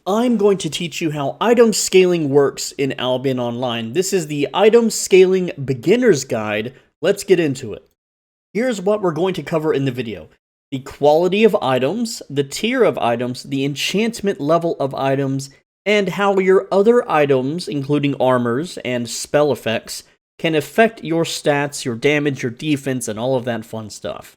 I'm going to teach you how item scaling works in Albion Online. This is the Item Scaling Beginner's Guide. Let's get into it. Here's what we're going to cover in the video. The quality of items, the tier of items, the enchantment level of items, and how your other items, including armors and spell effects, can affect your stats, your damage, your defense, and all of that fun stuff.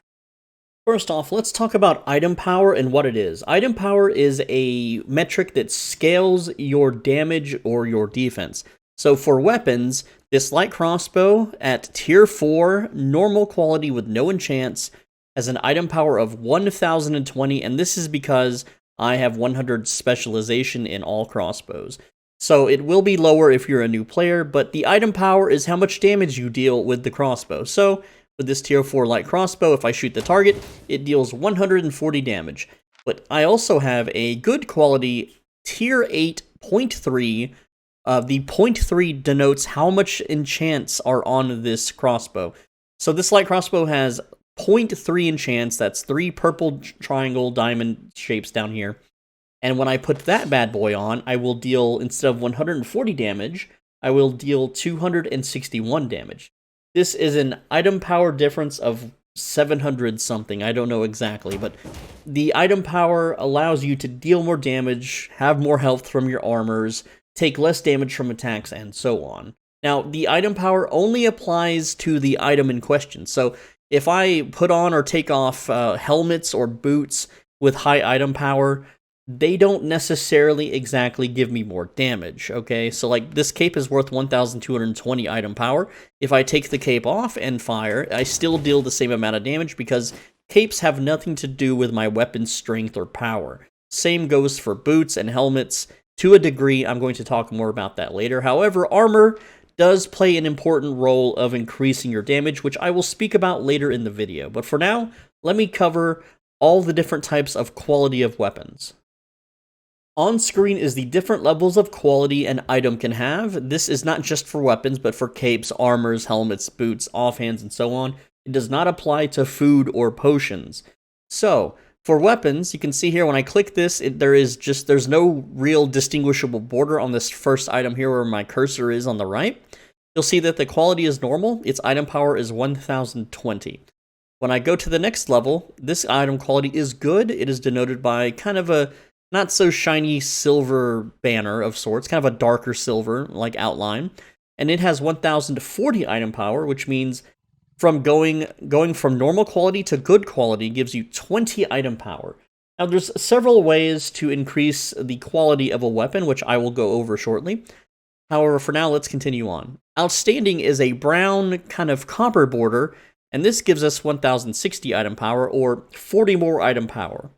First off, let's talk about item power and what it is. Item power is a metric that scales your damage or your defense. So for weapons, this light crossbow at tier 4, normal quality with no enchants, has an item power of 1020, and this is because I have 100 specialization in all crossbows. So it will be lower if you're a new player, but the item power is how much damage you deal with the crossbow. So with this tier 4 light crossbow, if I shoot the target, it deals 140 damage. But I also have a good quality tier 8.3. The 0.3 denotes how much enchants are on this crossbow. So this light crossbow has 0.3 enchants, that's 3 purple triangle diamond shapes down here. And when I put that bad boy on, I will deal, instead of 140 damage, I will deal 261 damage. This is an item power difference of 700 something, I don't know exactly, but the item power allows you to deal more damage, have more health from your armors, take less damage from attacks, and so on. Now, the item power only applies to the item in question, so if I put on or take off helmets or boots with high item power, they don't necessarily exactly give me more damage, okay? So, like, this cape is worth 1,220 item power. If I take the cape off and fire, I still deal the same amount of damage because capes have nothing to do with my weapon's strength or power. Same goes for boots and helmets. To a degree, I'm going to talk more about that later. However, armor does play an important role of increasing your damage, which I will speak about later in the video. But for now, let me cover all the different types of quality of weapons. On screen is the different levels of quality an item can have. This is not just for weapons, but for capes, armors, helmets, boots, offhands, and so on. It does not apply to food or potions. So, for weapons, you can see here when I click this, there's no real distinguishable border on this first item here where my cursor is on the right. You'll see that the quality is normal. Its item power is 1020. When I go to the next level, this item quality is good. It is denoted by kind of a not so shiny silver banner of sorts, kind of a darker silver like outline, and it has 1040 item power, which means from going from normal quality to good quality gives you 20 item power. Now there's several ways to increase the quality of a weapon, which I will go over shortly. However, for now, let's continue on. Outstanding is a brown kind of copper border, and this gives us 1060 item power, or 40 more item power.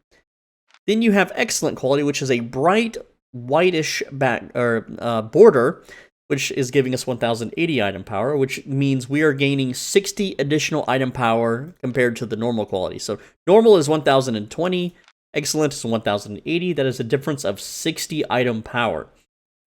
Then you have excellent quality, which is a bright whitish border, which is giving us 1080 item power, which means we are gaining 60 additional item power compared to the normal quality. So normal is 1020, excellent is 1080. That is a difference of 60 item power.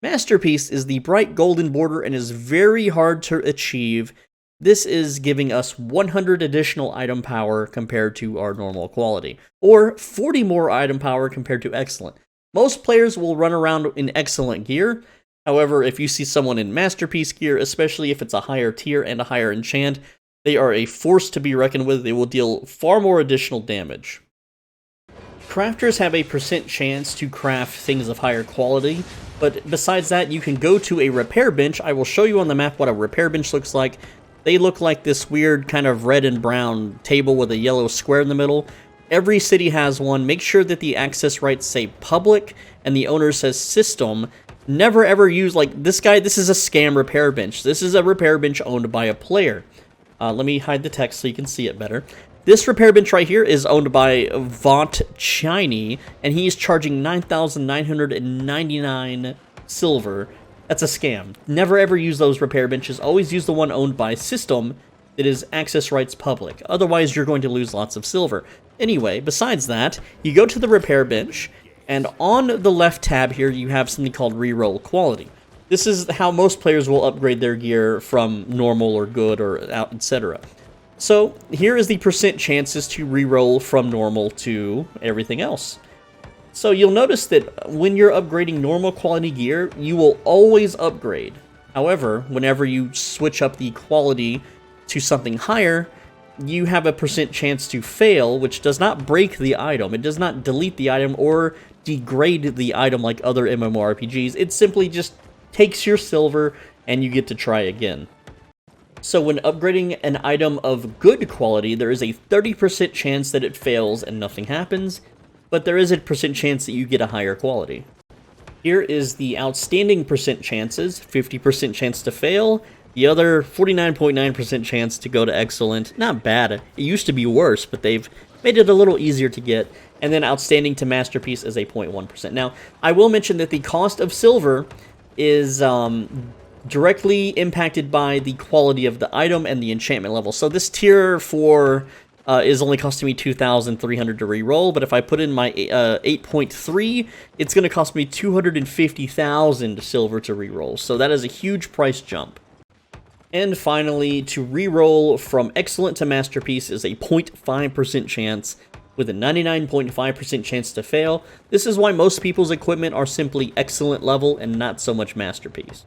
Masterpiece is the bright golden border and is very hard to achieve. This is giving us 100 additional item power compared to our normal quality, or 40 more item power compared to excellent. Most players will run around in excellent gear. However, if you see someone in masterpiece gear, especially if it's a higher tier and a higher enchant, they are a force to be reckoned with. They will deal far more additional damage. Crafters have a % chance to craft things of higher quality, but besides that, you can go to a repair bench. I will show you on the map what a repair bench looks like. They look like this weird kind of red and brown table with a yellow square in the middle. Every city has one. Make sure that the access rights say public and the owner says system. Never ever use, like, this is a scam repair bench. This is a repair bench owned by a player. Let me hide the text so you can see it better. This repair bench right here is owned by Vaunt Chiny, and he's charging 9,999 silver. That's a scam. Never ever use those repair benches. Always use the one owned by System that is access rights public. Otherwise, you're going to lose lots of silver. Anyway, besides that, you go to the repair bench, and on the left tab here, you have something called reroll quality. This is how most players will upgrade their gear from normal or good or out, etc. So here is the % chances to reroll from normal to everything else. So you'll notice that when you're upgrading normal quality gear, you will always upgrade. However, whenever you switch up the quality to something higher, you have a % chance to fail, which does not break the item. It does not delete the item or degrade the item like other MMORPGs. It simply just takes your silver and you get to try again. So when upgrading an item of good quality, there is a 30% chance that it fails and nothing happens, but there is a % chance that you get a higher quality. Here is the outstanding % chances, 50% chance to fail, the other 49.9% chance to go to excellent. Not bad. It used to be worse, but they've made it a little easier to get. And then outstanding to masterpiece is a 0.1%. Now, I will mention that the cost of silver is directly impacted by the quality of the item and the enchantment level. So this tier 4 is only costing me 2,300 to reroll, but if I put in my 8.3, it's going to cost me 250,000 silver to reroll. So that is a huge price jump. And finally, to reroll from excellent to masterpiece is a 0.5% chance with a 99.5% chance to fail. This is why most people's equipment are simply excellent level and not so much masterpiece.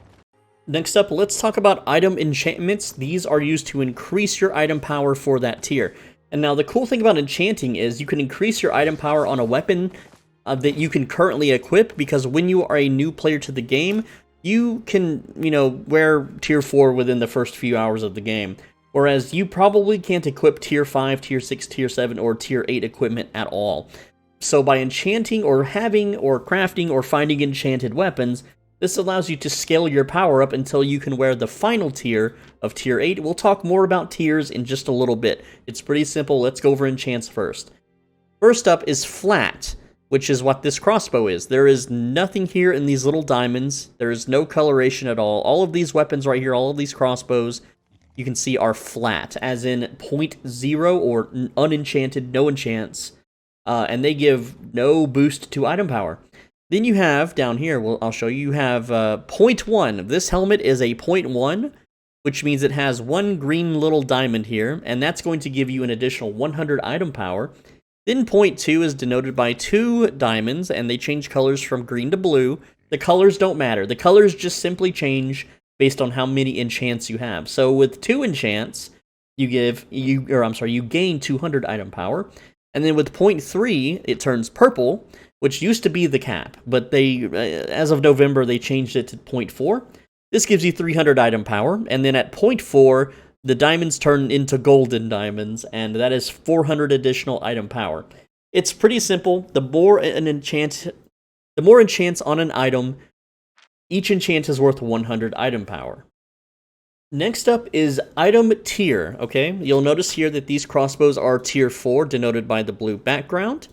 Next up, let's talk about item enchantments. These are used to increase your item power for that tier. And now the cool thing about enchanting is you can increase your item power on a weapon that you can currently equip, because when you are a new player to the game, you can, wear tier 4 within the first few hours of the game. Whereas you probably can't equip tier 5, tier 6, tier 7, or tier 8 equipment at all. So by enchanting or having or crafting or finding enchanted weapons, this allows you to scale your power up until you can wear the final tier of tier 8. We'll talk more about tiers in just a little bit. It's pretty simple. Let's go over enchants first. First up is flat, which is what this crossbow is. There is nothing here in these little diamonds. There is no coloration at all. All of these weapons right here, all of these crossbows, you can see are flat, as in 0.0 or unenchanted, no enchants, and they give no boost to item power. Then you have, down here, I'll show you, you have 0.1. This helmet is a 0.1, which means it has one green little diamond here, and that's going to give you an additional 100 item power. Then 0.2 is denoted by 2 diamonds, and they change colors from green to blue. The colors don't matter. The colors just simply change based on how many enchants you have. So with 2 enchants, you gain 200 item power. And then with 0.3, it turns purple, which used to be the cap, but they, as of November, they changed it to 0.4. This gives you 300 item power, and then at 0.4, the diamonds turn into golden diamonds, and that is 400 additional item power. It's pretty simple. The more enchants on an item, each enchant is worth 100 item power. Next up is item tier, okay? You'll notice here that these crossbows are tier 4, denoted by the blue background.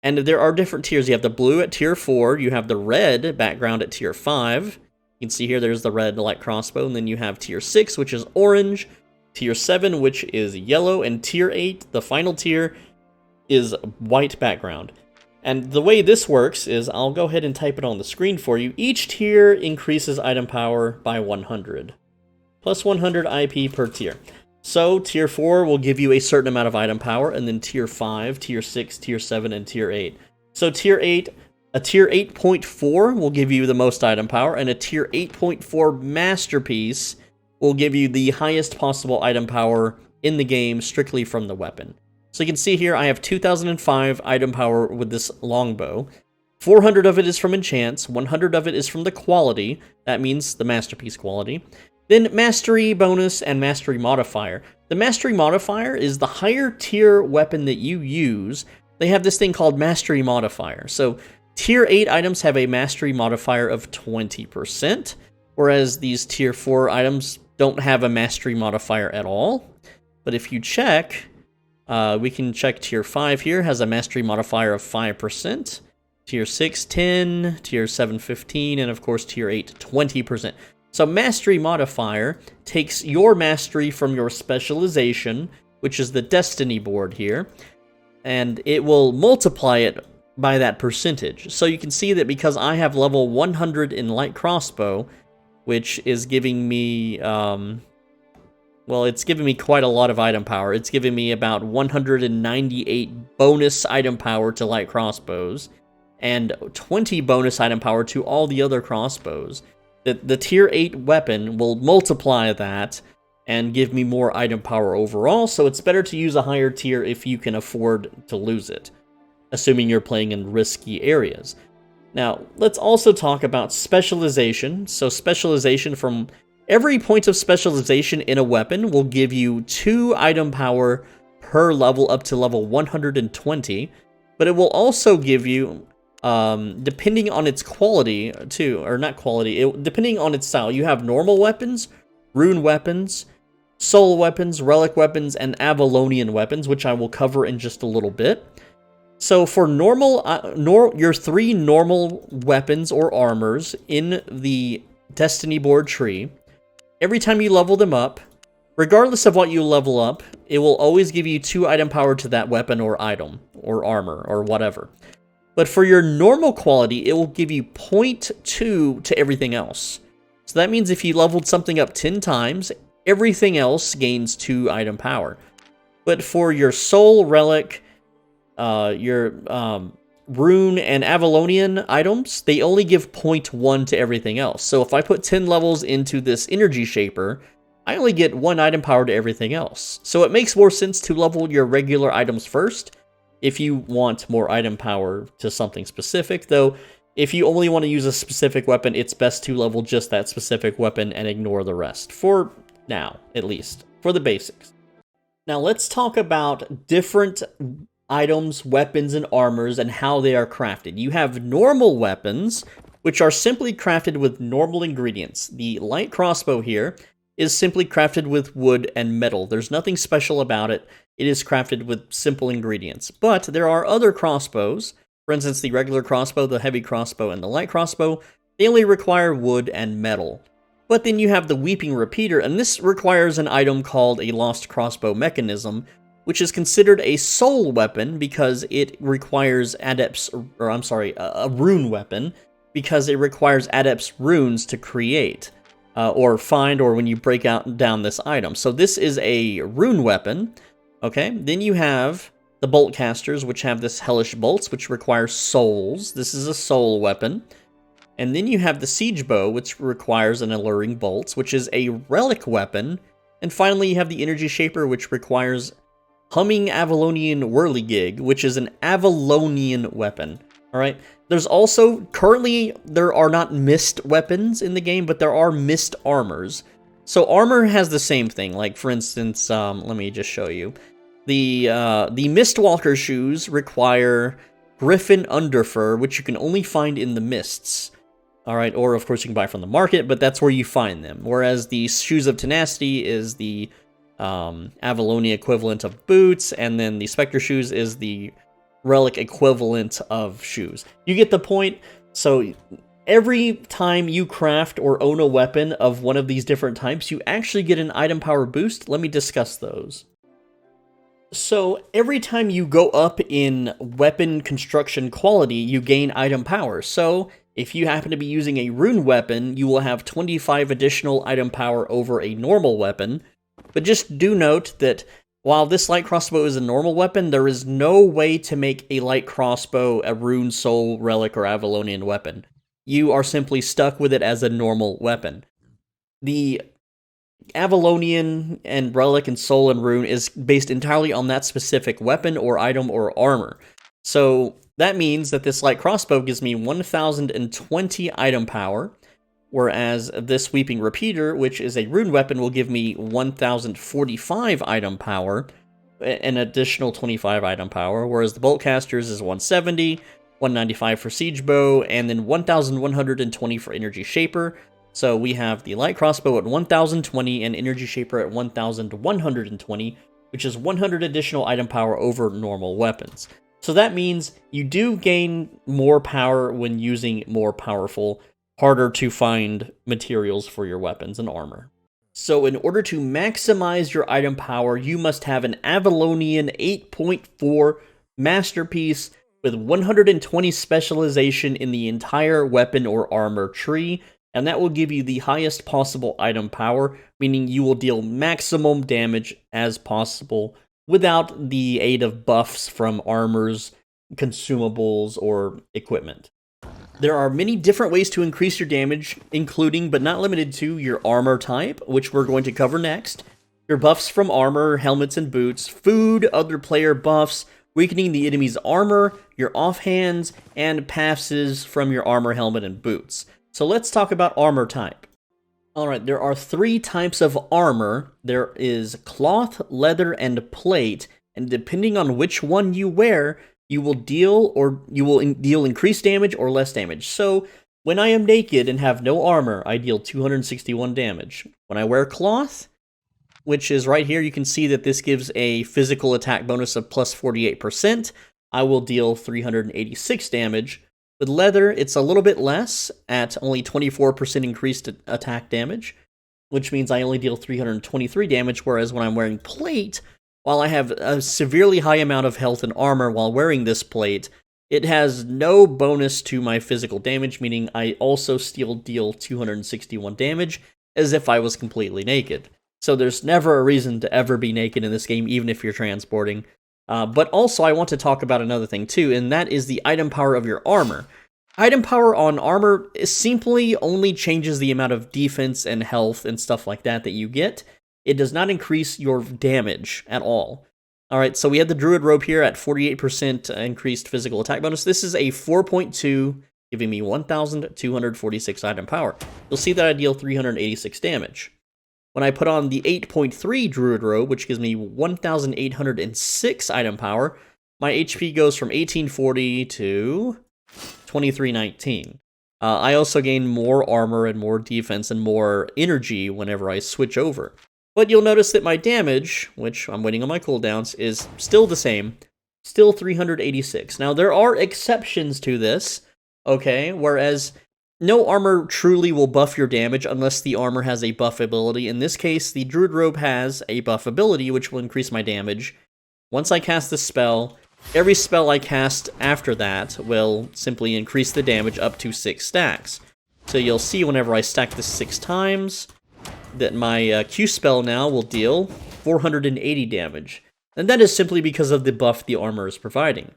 And there are different tiers. You have the blue at tier 4, you have the red background at tier 5. You can see here there's the red light crossbow, and then you have tier 6, which is orange, tier 7, which is yellow, and tier 8, the final tier, is white background. And the way this works is, I'll go ahead and type it on the screen for you. Each tier increases item power by 100, plus 100 IP per tier. So, tier 4 will give you a certain amount of item power, and then tier 5, tier 6, tier 7, and tier 8. So, tier 8, a tier 8.4 will give you the most item power, and a tier 8.4 masterpiece will give you the highest possible item power in the game, strictly from the weapon. So, you can see here I have 2005 item power with this longbow. 400 of it is from enchants, 100 of it is from the quality, that means the masterpiece quality. Then Mastery bonus and Mastery modifier. The Mastery modifier is the higher tier weapon that you use. They have this thing called Mastery modifier. So tier 8 items have a Mastery modifier of 20%, whereas these tier 4 items don't have a Mastery modifier at all. But if you check, we can check tier 5 here, has a Mastery modifier of 5%, tier 6, 10, tier 7, 15, and of course tier 8, 20%. So Mastery modifier takes your mastery from your specialization, which is the Destiny board here, and it will multiply it by that percentage. So you can see that because I have level 100 in light crossbow, which is giving me, well, it's giving me quite a lot of item power. It's giving me about 198 bonus item power to light crossbows. and 20 bonus item power to all the other crossbows. The tier 8 weapon will multiply that and give me more item power overall, so it's better to use a higher tier if you can afford to lose it, assuming you're playing in risky areas. Now, let's also talk about specialization. So specialization, from every point of specialization in a weapon will give you 2 item power per level up to level 120, but it will also give you, depending on its quality too, or not quality, depending on its style, you have normal weapons, rune weapons, soul weapons, relic weapons, and Avalonian weapons, which I will cover in just a little bit. So for normal, your 3 normal weapons or armors in the Destiny board tree, every time you level them up, regardless of what you level up, it will always give you 2 item power to that weapon or item or armor or whatever. But for your normal quality, it will give you 0.2 to everything else. So that means if you leveled something up 10 times, everything else gains 2 item power. But for your soul, relic, your rune, and Avalonian items, they only give 0.1 to everything else. So if I put 10 levels into this energy shaper, I only get 1 item power to everything else. So it makes more sense to level your regular items first if you want more item power to something specific, though if you only want to use a specific weapon, it's best to level just that specific weapon and ignore the rest, for now, at least, for the basics. Now let's talk about different items, weapons, and armors and how they are crafted. You have normal weapons, which are simply crafted with normal ingredients. The light crossbow here is simply crafted with wood and metal. There's nothing special about it. It is crafted with simple ingredients. But there are other crossbows, for instance, the regular crossbow, the heavy crossbow, and the light crossbow. They only require wood and metal. But then you have the Weeping Repeater, and this requires an item called a Lost Crossbow Mechanism, which is considered a soul weapon because it requires adepts, or I'm sorry, a rune weapon, because it requires adepts runes to create, or find, or when you break down this item. So this is a rune weapon, okay? Then you have the bolt casters, which have this hellish bolts, which require souls. This is a soul weapon. And then you have the siege bow, which requires an alluring bolts, which is a relic weapon. And finally, you have the energy shaper, which requires Humming Avalonian Whirligig, which is an Avalonian weapon. Alright? There's also, currently, there are not mist weapons in the game, but there are mist armors. So armor has the same thing. Like, for instance, let me just show you. The Mistwalker shoes require Griffin Underfur, which you can only find in the mists. Alright, or of course you can buy from the market, but that's where you find them. Whereas the Shoes of Tenacity is the Avalonia equivalent of boots, and then the Spectre Shoes is the relic equivalent of shoes. You get the point? So every time you craft or own a weapon of one of these different types, you actually get an item power boost. Let me discuss those. So every time you go up in weapon construction quality, you gain item power. So if you happen to be using a rune weapon, you will have 25 additional item power over a normal weapon. But just do note that while this light crossbow is a normal weapon, there is no way to make a light crossbow a rune, soul, relic, or Avalonian weapon. You are simply stuck with it as a normal weapon. The Avalonian and relic and soul and rune is based entirely on that specific weapon or item or armor. So that means that this light crossbow gives me 1020 item power, whereas this Weeping Repeater, which is a rune weapon, will give me 1045 item power, an additional 25 item power, whereas the Bolt Casters is 170, 195 for Siege Bow, and then 1120 for Energy Shaper. So we have the Light Crossbow at 1020 and Energy Shaper at 1120, which is 100 additional item power over normal weapons. So that means you do gain more power when using more powerful, harder to find materials for your weapons and armor. So in order to maximize your item power, you must have an Avalonian 8.4 Masterpiece with 120 specialization in the entire weapon or armor tree, and that will give you the highest possible item power, meaning you will deal maximum damage as possible without the aid of buffs from armors consumables or equipment. There are many different ways to increase your damage, including but not limited to your armor type, which we're going to cover next, your buffs from armor, helmets, and boots, food, other player buffs, weakening the enemy's armor, your offhands, and passes from your armor, helmet, and boots. So let's talk about armor type. Alright, there are 3 types of armor. There is cloth, leather, and plate, and depending on which one you wear, you will deal increased damage or less damage. So, when I am naked and have no armor, I deal 261 damage. When I wear cloth, which is right here, you can see that this gives a physical attack bonus of plus 48%, I will deal 386 damage. With leather, it's a little bit less, at only 24% increased attack damage, which means I only deal 323 damage, whereas when I'm wearing plate, while I have a severely high amount of health and armor while wearing this plate, it has no bonus to my physical damage, meaning I also still deal 261 damage, as if I was completely naked. So there's never a reason to ever be naked in this game, even if you're transporting. But also, I want to talk about another thing too, and that is the item power of your armor. Item power on armor simply only changes the amount of defense and health and stuff like that you get. It does not increase your damage at all. Alright, so we have the Druid Robe here at 48% increased physical attack bonus. This is a 4.2, giving me 1,246 item power. You'll see that I deal 386 damage. When I put on the 8.3 Druid Robe, which gives me 1,806 item power, my HP goes from 1840 to 2319. I also gain more armor and more defense and more energy whenever I switch over. But you'll notice that my damage, which I'm waiting on my cooldowns, is still the same, still 386. Now, there are exceptions to this, okay, whereas no armor truly will buff your damage unless the armor has a buff ability. In this case, the Druid Robe has a buff ability, which will increase my damage. Once I cast this spell, every spell I cast after that will simply increase the damage up to 6 stacks. So you'll see whenever I stack this 6 times, that my Q spell now will deal 480 damage. And that is simply because of the buff the armor is providing.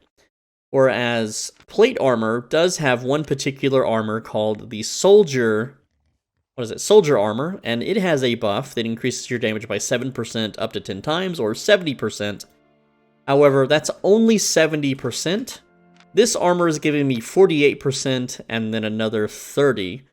Whereas plate armor does have one particular armor called the Soldier armor, and it has a buff that increases your damage by 7% up to 10 times, or 70%. However, that's only 70%. This armor is giving me 48% and then another 30,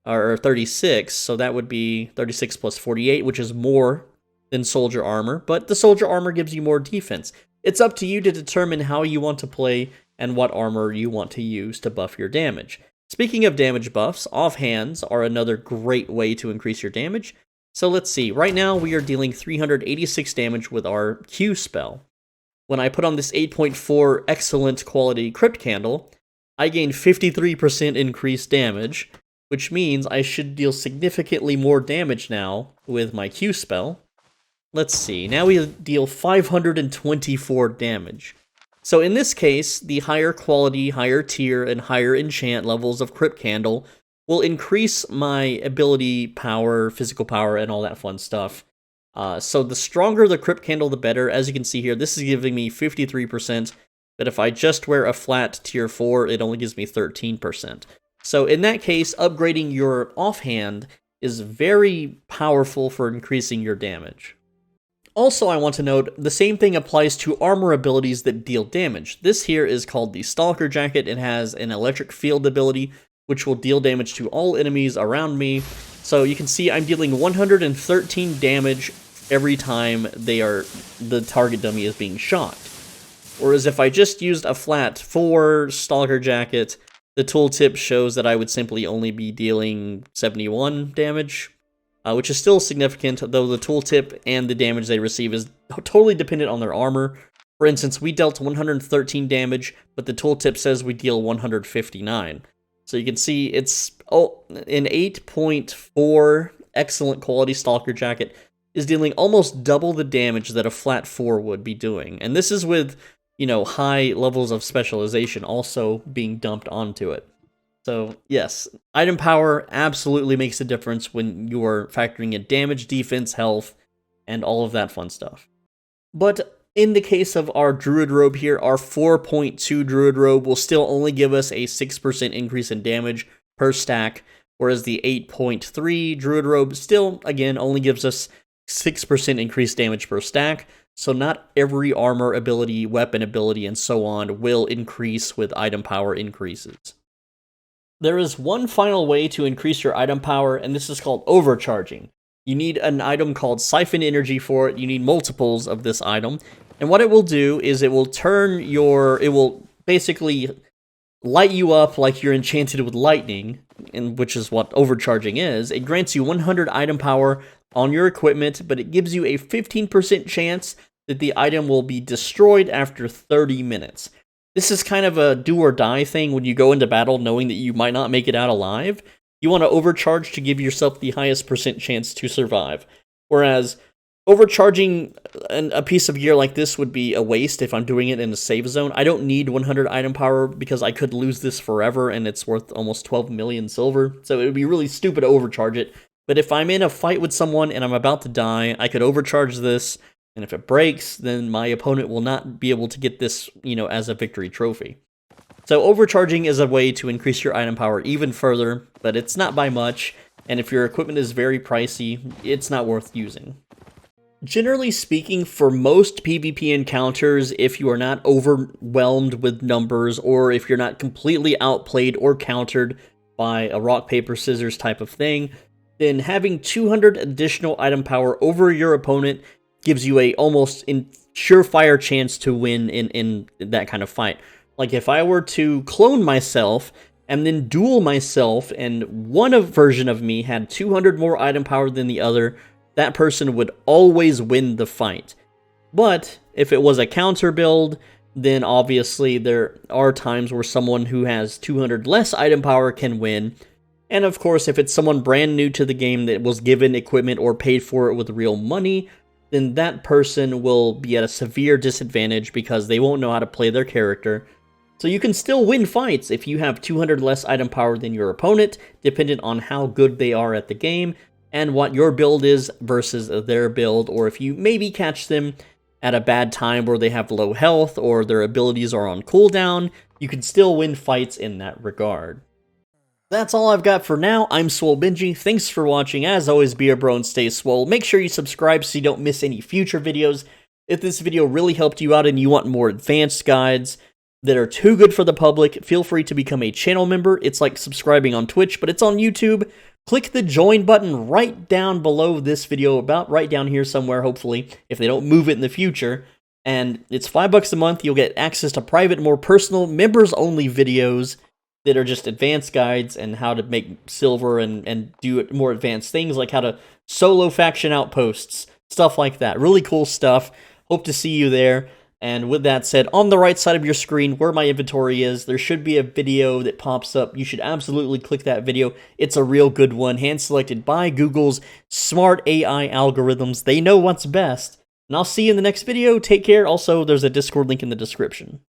or 36, so that would be 36 plus 48, which is more than soldier armor, but the soldier armor gives you more defense. It's up to you to determine how you want to play and what armor you want to use to buff your damage. Speaking of damage buffs, offhands are another great way to increase your damage. So let's see, right now we are dealing 386 damage with our Q spell. When I put on this 8.4 excellent quality Crypt Candle, I gain 53% increased damage, which means I should deal significantly more damage now with my Q spell. Let's see, now we deal 524 damage. So in this case, the higher quality, higher tier, and higher enchant levels of Crypt Candle will increase my ability power, physical power, and all that fun stuff. So the stronger the Crypt Candle, the better. As you can see here, this is giving me 53%, but if I just wear a flat tier 4, it only gives me 13%. So in that case, upgrading your offhand is very powerful for increasing your damage. Also, I want to note, the same thing applies to armor abilities that deal damage. This here is called the Stalker Jacket. It has an electric field ability, which will deal damage to all enemies around me. So you can see I'm dealing 113 damage every time the target dummy is being shot. Whereas if I just used a flat 4 Stalker Jacket, the tooltip shows that I would simply only be dealing 71 damage, which is still significant, though the tooltip and the damage they receive is totally dependent on their armor. For instance, we dealt 113 damage, but the tooltip says we deal 159. So you can see it's an 8.4 excellent quality Stalker Jacket is dealing almost double the damage that a flat 4 would be doing. And this is with, high levels of specialization also being dumped onto it. So, yes, item power absolutely makes a difference when you are factoring in damage, defense, health, and all of that fun stuff. But In the case of our Druid Robe here, our 4.2 Druid Robe will still only give us a 6% increase in damage per stack, whereas the 8.3 Druid Robe still, again, only gives us 6% increased damage per stack, so not every armor ability, weapon ability, and so on will increase with item power increases. There is one final way to increase your item power, and this is called overcharging. You need an item called Siphon Energy for it. You need multiples of this item. And what it will do is it will basically light you up like you're enchanted with lightning, and which is what overcharging is. It grants you 100 item power on your equipment, but it gives you a 15% chance that the item will be destroyed after 30 minutes. This is kind of a do or die thing when you go into battle knowing that you might not make it out alive. You want to overcharge to give yourself the highest percent chance to survive. Whereas overcharging a piece of gear like this would be a waste if I'm doing it in a save zone. I don't need 100 item power because I could lose this forever and it's worth almost 12 million silver. So it would be really stupid to overcharge it. But if I'm in a fight with someone and I'm about to die, I could overcharge this. And if it breaks, then my opponent will not be able to get this, as a victory trophy. So overcharging is a way to increase your item power even further, but it's not by much. And if your equipment is very pricey, it's not worth using. Generally speaking, for most PvP encounters, if you are not overwhelmed with numbers, or if you're not completely outplayed or countered by a rock, paper, scissors type of thing, then having 200 additional item power over your opponent gives you a almost surefire chance to win in that kind of fight. Like if I were to clone myself and then duel myself, and one version of me had 200 more item power than the other, that person would always win the fight. But if it was a counter build, then obviously there are times where someone who has 200 less item power can win. And of course, if it's someone brand new to the game that was given equipment or paid for it with real money, then that person will be at a severe disadvantage because they won't know how to play their character. So you can still win fights if you have 200 less item power than your opponent, dependent on how good they are at the game, and what your build is versus their build, or if you maybe catch them at a bad time where they have low health or their abilities are on cooldown, you can still win fights in that regard. That's all I've got for now. I'm Swole Benji. Thanks for watching. As always, be a bro and stay swole. Make sure you subscribe so you don't miss any future videos. If this video really helped you out and you want more advanced guides that are too good for the public, feel free to become a channel member. It's like subscribing on Twitch, but it's on YouTube. Click the join button right down below this video, about right down here somewhere, hopefully, if they don't move it in the future. And it's $5 a month. You'll get access to private, more personal, members-only videos that are just advanced guides and how to make silver and do more advanced things, like how to solo faction outposts, stuff like that. Really cool stuff. Hope to see you there. And with that said, on the right side of your screen where my inventory is, there should be a video that pops up. You should absolutely click that video. It's a real good one, hand-selected by Google's smart AI algorithms. They know what's best. And I'll see you in the next video. Take care. Also, there's a Discord link in the description.